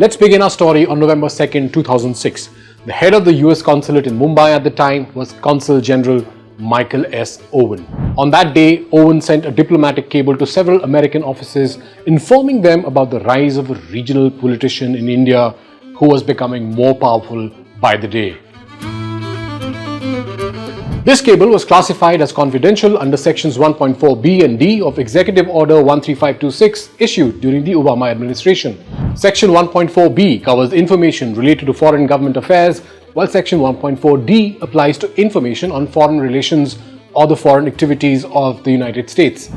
Let's begin our story on November 2nd, 2006. The head of the US consulate in Mumbai at the time was Consul General Michael S. Owen. On that day, Owen sent a diplomatic cable to several American offices informing them about the rise of a regional politician in India who was becoming more powerful by the day. This cable was classified as confidential under sections 1.4b and d of Executive Order 13526 issued during the Obama administration. Section 1.4b covers information related to foreign government affairs, while section 1.4d applies to information on foreign relations or the foreign activities of the United States.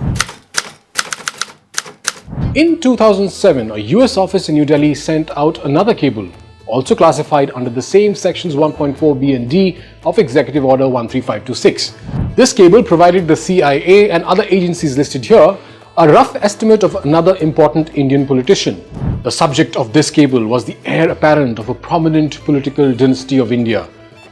In 2007, a US office in New Delhi sent out another cable, also classified under the same sections 1.4b and d of Executive Order 13526. This cable provided the CIA and other agencies listed here a rough estimate of another important Indian politician. The subject of this cable was the heir apparent of a prominent political dynasty of India,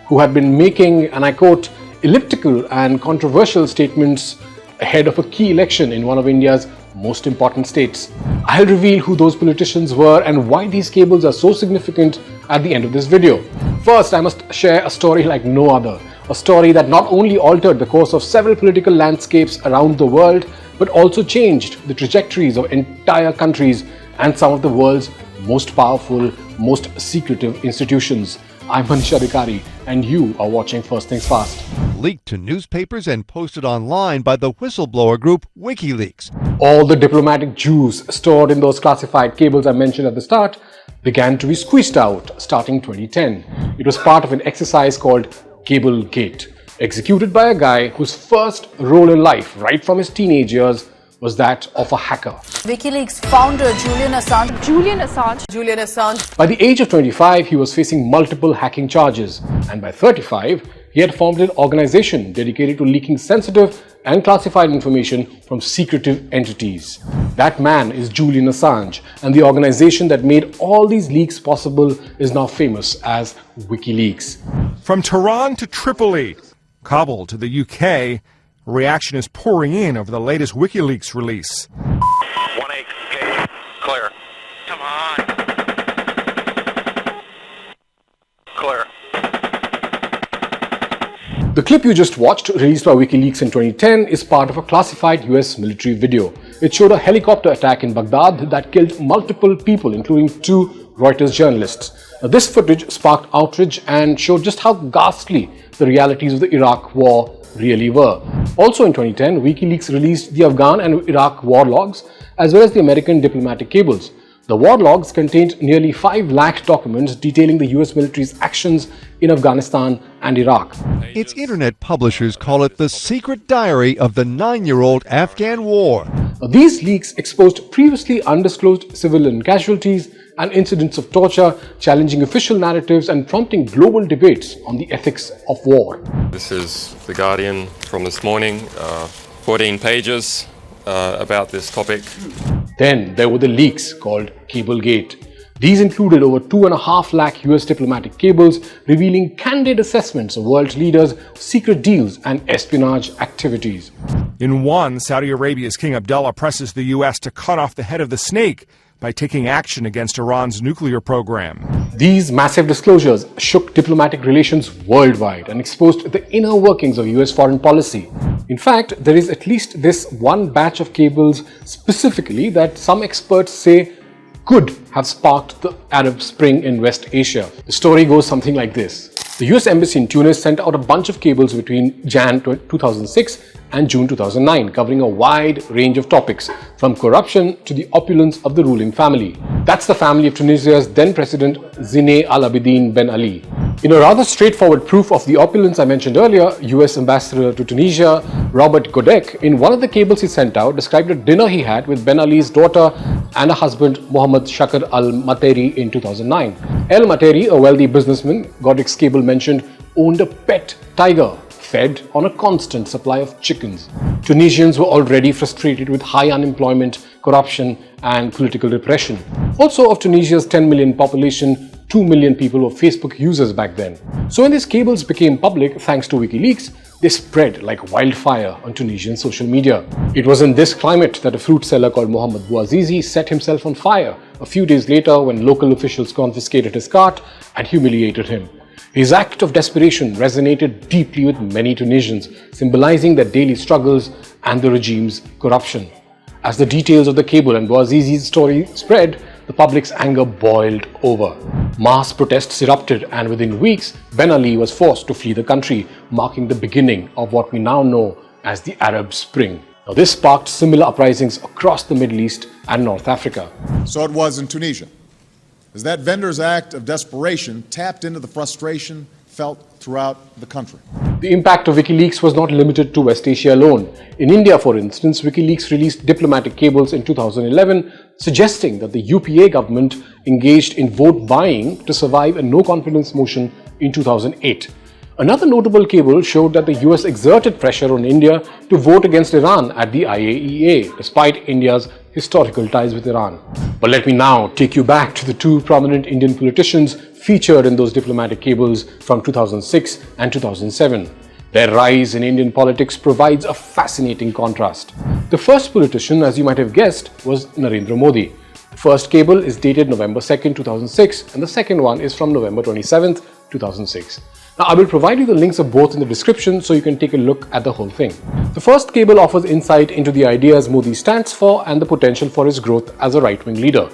who had been making, and I quote, elliptical and controversial statements ahead of a key election in one of India's most important states. I'll reveal who those politicians were and why these cables are so significant at the end of this video. First, I must share a story like no other. A story that not only altered the course of several political landscapes around the world, but also changed the trajectories of entire countries and some of the world's most powerful, most secretive institutions. I'm Manish Adhikary, and you are watching First Things Fast. Leaked to newspapers and posted online by the whistleblower group Wikileaks. All the diplomatic juice stored in those classified cables I mentioned at the start began to be squeezed out starting 2010. It was part of an exercise called Cablegate, executed by a guy whose first role in life, right from his teenage years, was that of a hacker. Wikileaks founder Julian Assange. By the age of 25, he was facing multiple hacking charges, and by 35, he had formed an organization dedicated to leaking sensitive and classified information from secretive entities. That man is Julian Assange, and the organization that made all these leaks possible is now famous as Wikileaks. From Tehran to Tripoli, Kabul to the UK, reaction is pouring in over the latest Wikileaks release. 1-8, gauge, clear. Come on. Clear. The clip you just watched, released by Wikileaks in 2010, is part of a classified US military video. It showed a helicopter attack in Baghdad that killed multiple people, including 2 Reuters journalists. Now, this footage sparked outrage and showed just how ghastly the realities of the Iraq war really were. Also in 2010, Wikileaks released the Afghan and Iraq war logs, as well as the American diplomatic cables. The war logs contained nearly 5 lakh documents detailing the US military's actions in Afghanistan and Iraq. Its internet publishers call it the secret diary of the 9-year-old Afghan war. Now, these leaks exposed previously undisclosed civilian casualties and incidents of torture, challenging official narratives and prompting global debates on the ethics of war. This is The Guardian from this morning, 14 pages about this topic. Then there were the leaks called Cablegate. These included over 2.5 lakh US diplomatic cables revealing candid assessments of world leaders, secret deals and espionage activities. In one, Saudi Arabia's King Abdullah presses the US to cut off the head of the snake by taking action against Iran's nuclear program. These massive disclosures shook diplomatic relations worldwide and exposed the inner workings of US foreign policy. In fact, there is at least this one batch of cables specifically that some experts say could have sparked the Arab Spring in West Asia. The story goes something like this. The US Embassy in Tunis sent out a bunch of cables between Jan 2006 and June 2009, covering a wide range of topics, from corruption to the opulence of the ruling family. That's the family of Tunisia's then President Zine Al Abidine Ben Ali. In a rather straightforward proof of the opulence I mentioned earlier, US Ambassador to Tunisia, Robert Godek, in one of the cables he sent out, described a dinner he had with Ben Ali's daughter and a husband, Mohammed Shakar Al-Materi, in 2009. El-Materi, a wealthy businessman, Godek's cable mentioned, owned a pet tiger fed on a constant supply of chickens. Tunisians were already frustrated with high unemployment, corruption and political repression. Also, of Tunisia's 10 million population, 2 million people were Facebook users back then. So when these cables became public thanks to Wikileaks, they spread like wildfire on Tunisian social media. It was in this climate that a fruit seller called Mohamed Bouazizi set himself on fire a few days later when local officials confiscated his cart and humiliated him. His act of desperation resonated deeply with many Tunisians, symbolizing their daily struggles and the regime's corruption. As the details of the cable and Bouazizi's story spread, the public's anger boiled over. Mass protests erupted, and within weeks, Ben Ali was forced to flee the country, marking the beginning of what we now know as the Arab Spring. Now, this sparked similar uprisings across the Middle East and North Africa. So it was in Tunisia, as that vendor's act of desperation tapped into the frustration felt throughout the country. The impact of Wikileaks was not limited to West Asia alone. In India, for instance, Wikileaks released diplomatic cables in 2011 suggesting that the UPA government engaged in vote buying to survive a no-confidence motion in 2008. Another notable cable showed that the US exerted pressure on India to vote against Iran at the IAEA, despite India's historical ties with Iran. But let me now take you back to the two prominent Indian politicians featured in those diplomatic cables from 2006 and 2007. Their rise in Indian politics provides a fascinating contrast. The first politician, as you might have guessed, was Narendra Modi. The first cable is dated November 2nd, 2006, and the second one is from November 27th, 2006. Now, I will provide you the links of both in the description so you can take a look at the whole thing. The first cable offers insight into the ideas Modi stands for and the potential for his growth as a right-wing leader.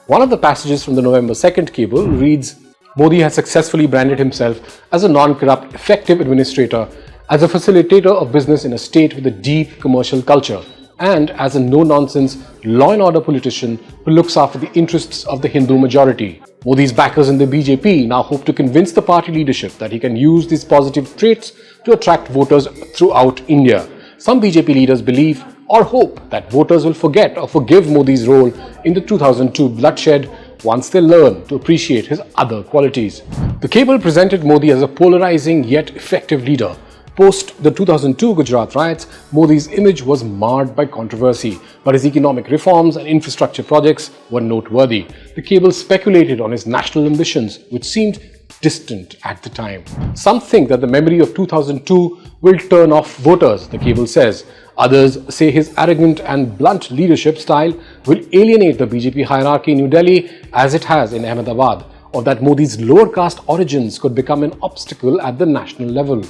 One of the passages from the November 2nd cable reads, Modi has successfully branded himself as a non-corrupt, effective administrator, as a facilitator of business in a state with a deep commercial culture, and as a no-nonsense, law and order politician who looks after the interests of the Hindu majority. Modi's backers in the BJP now hope to convince the party leadership that he can use these positive traits to attract voters throughout India. Some BJP leaders believe or hope that voters will forget or forgive Modi's role in the 2002 bloodshed once they learn to appreciate his other qualities. The cable presented Modi as a polarizing yet effective leader. Post the 2002 Gujarat riots, Modi's image was marred by controversy, but his economic reforms and infrastructure projects were noteworthy. The cable speculated on his national ambitions, which seemed distant at the time. Some think that the memory of 2002 will turn off voters, the cable says. Others say his arrogant and blunt leadership style will alienate the BJP hierarchy in New Delhi as it has in Ahmedabad, or that Modi's lower caste origins could become an obstacle at the national level.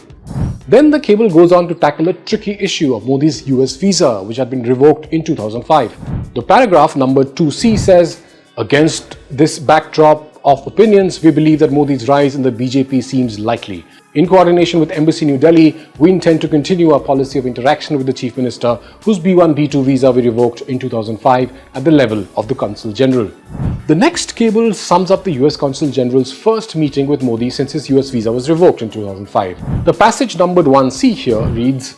Then the cable goes on to tackle a tricky issue of Modi's US visa, which had been revoked in 2005. The paragraph number 2C says, against this backdrop of opinions, we believe that Modi's rise in the BJP seems likely. In coordination with Embassy New Delhi, we intend to continue our policy of interaction with the Chief Minister, whose B1, B2 visa we revoked in 2005 at the level of the Consul General. The next cable sums up the US Consul General's first meeting with Modi since his US visa was revoked in 2005. The passage numbered 1C here reads,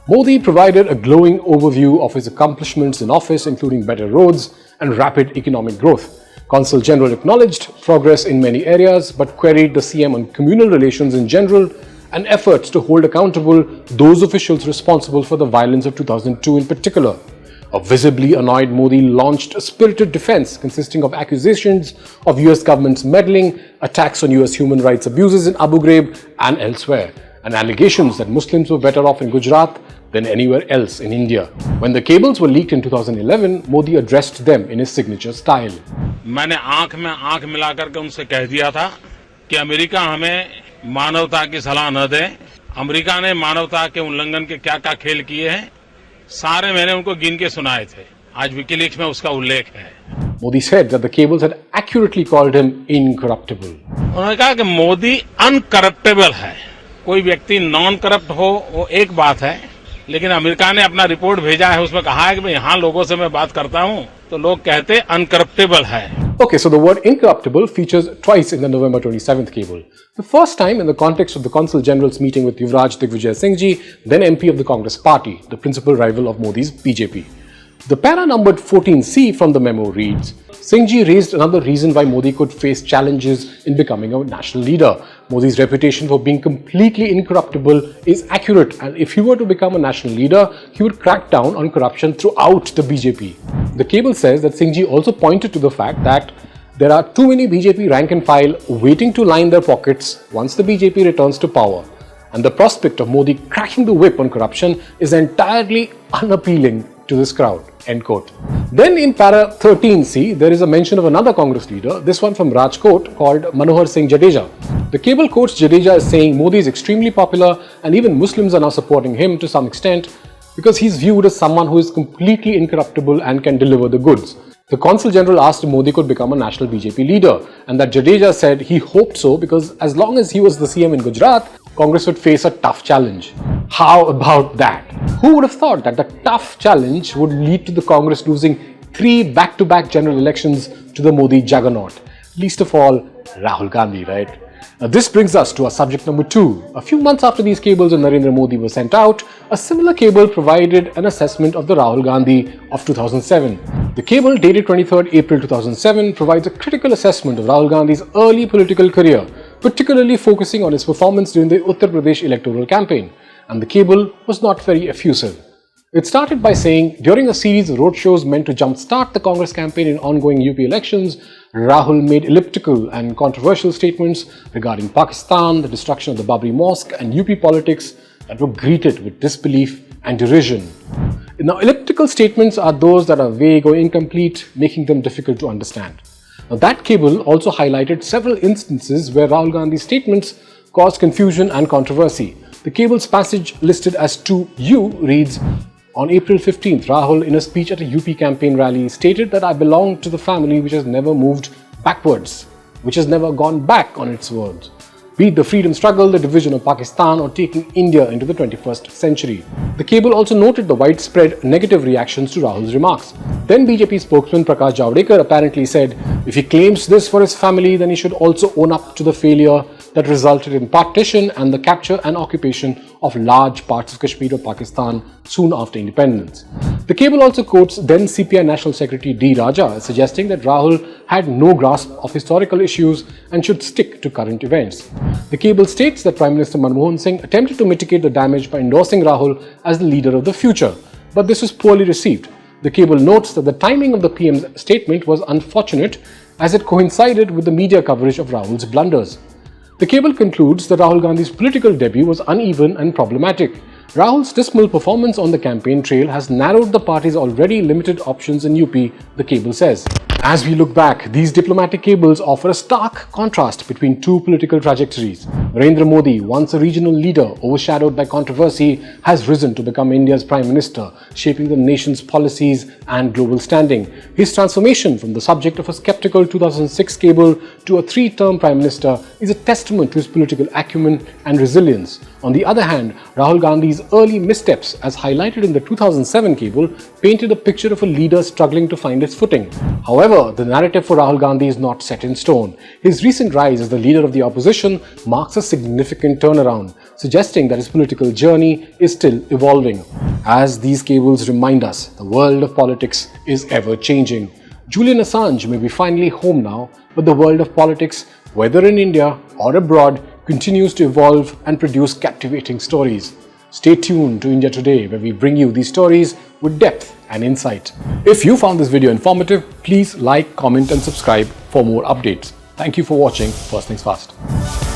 Modi provided a glowing overview of his accomplishments in office, including better roads and rapid economic growth. Consul General acknowledged progress in many areas, but queried the CM on communal relations in general and efforts to hold accountable those officials responsible for the violence of 2002 in particular. A visibly annoyed Modi launched a spirited defense consisting of accusations of US government's meddling, attacks on US human rights abuses in Abu Ghraib and elsewhere, and allegations that Muslims were better off in Gujarat than anywhere else in India. When the cables were leaked in 2011, Modi addressed them in his signature style. मैंने आंख में आंख मिलाकर के उनसे कह दिया था कि अमेरिका हमें मानवता की सलाह न दे। अमेरिका ने मानवता के उल्लंघन के क्या-क्या खेल किए हैं, सारे मैंने उनको गिन के सुनाए थे। आज विकीलीक्स में उसका उल्लेख है। Modi said that the cables had accurately called him incorruptible. उन्होंने कहा कि मोदी अनकरप्टेबल है। कोई व्यक्ति नॉन करप्ट हो वो एक बात है, लेकिन अमेरिका ने अपना रिपोर्ट भेजा है, उसमें कहा है कि भाई यहाँ लोगों से मैं बात करता हूँ तो लोग कहते अनकरप्टेबल है। Okay, so the word incorruptible features twice in the November 27th cable. The first time in the context of the Consul General's meeting with Yuvraj Digvijay Singh Ji, then MP of the Congress Party, the principal rival of Modi's BJP. The para numbered 14C from the memo reads, Singh Ji raised another reason why Modi could face challenges in becoming a national leader. Modi's reputation for being completely incorruptible is accurate, and if he were to become a national leader, he would crack down on corruption throughout the BJP. The cable says that Singh Ji also pointed to the fact that there are too many BJP rank and file waiting to line their pockets once the BJP returns to power, and the prospect of Modi cracking the whip on corruption is entirely unappealing to this crowd, end quote. Then in para 13C, there is a mention of another Congress leader, this one from Rajkot, called Manohar Singh Jadeja. The cable quotes Jadeja as saying Modi is extremely popular and even Muslims are now supporting him to some extent because he's viewed as someone who is completely incorruptible and can deliver the goods. The Consul General asked if Modi could become a national BJP leader, and that Jadeja said he hoped so because as long as he was the CM in Gujarat, Congress would face a tough challenge. How about that? Who would have thought that the tough challenge would lead to the Congress losing 3 back-to-back general elections to the Modi juggernaut? Least of all, Rahul Gandhi, right? Now this brings us to our subject number 2. A few months after these cables of Narendra Modi were sent out, a similar cable provided an assessment of the Rahul Gandhi of 2007. The cable, dated 23rd April 2007, provides a critical assessment of Rahul Gandhi's early political career, particularly focusing on his performance during the Uttar Pradesh electoral campaign. And the cable was not very effusive. It started by saying, during a series of roadshows meant to jumpstart the Congress campaign in ongoing UP elections, Rahul made elliptical and controversial statements regarding Pakistan, the destruction of the Babri Mosque and UP politics that were greeted with disbelief and derision. Now, elliptical statements are those that are vague or incomplete, making them difficult to understand. Now, that cable also highlighted several instances where Rahul Gandhi's statements caused confusion and controversy. The cable's passage listed as 2U reads, on April 15th, Rahul, in a speech at a UP campaign rally, stated that I belong to the family which has never moved backwards, which has never gone back on its words, be it the freedom struggle, the division of Pakistan, or taking India into the 21st century. The cable also noted the widespread negative reactions to Rahul's remarks. Then BJP spokesman Prakash Javadekar apparently said, if he claims this for his family, then he should also own up to the failure that resulted in partition and the capture and occupation of large parts of Kashmir or Pakistan soon after independence. The cable also quotes then CPI National Secretary D. Raja suggesting that Rahul had no grasp of historical issues and should stick to current events. The cable states that Prime Minister Manmohan Singh attempted to mitigate the damage by endorsing Rahul as the leader of the future, but this was poorly received. The cable notes that the timing of the PM's statement was unfortunate as it coincided with the media coverage of Rahul's blunders. The cable concludes that Rahul Gandhi's political debut was uneven and problematic. Rahul's dismal performance on the campaign trail has narrowed the party's already limited options in UP, the cable says. As we look back, these diplomatic cables offer a stark contrast between two political trajectories. Narendra Modi, once a regional leader overshadowed by controversy, has risen to become India's Prime Minister, shaping the nation's policies and global standing. His transformation from the subject of a skeptical 2006 cable to a 3-term Prime Minister is a testament to his political acumen and resilience. On the other hand, Rahul Gandhi's early missteps, as highlighted in the 2007 cable, painted a picture of a leader struggling to find his footing. However, the narrative for Rahul Gandhi is not set in stone. His recent rise as the leader of the opposition marks a significant turnaround, suggesting that his political journey is still evolving. As these cables remind us, the world of politics is ever changing. Julian Assange may be finally home now, but the world of politics, whether in India or abroad, continues to evolve and produce captivating stories. Stay tuned to India Today, where we bring you these stories with depth and insight. If you found this video informative, please like, comment and subscribe for more updates. Thank you for watching First Things Fast.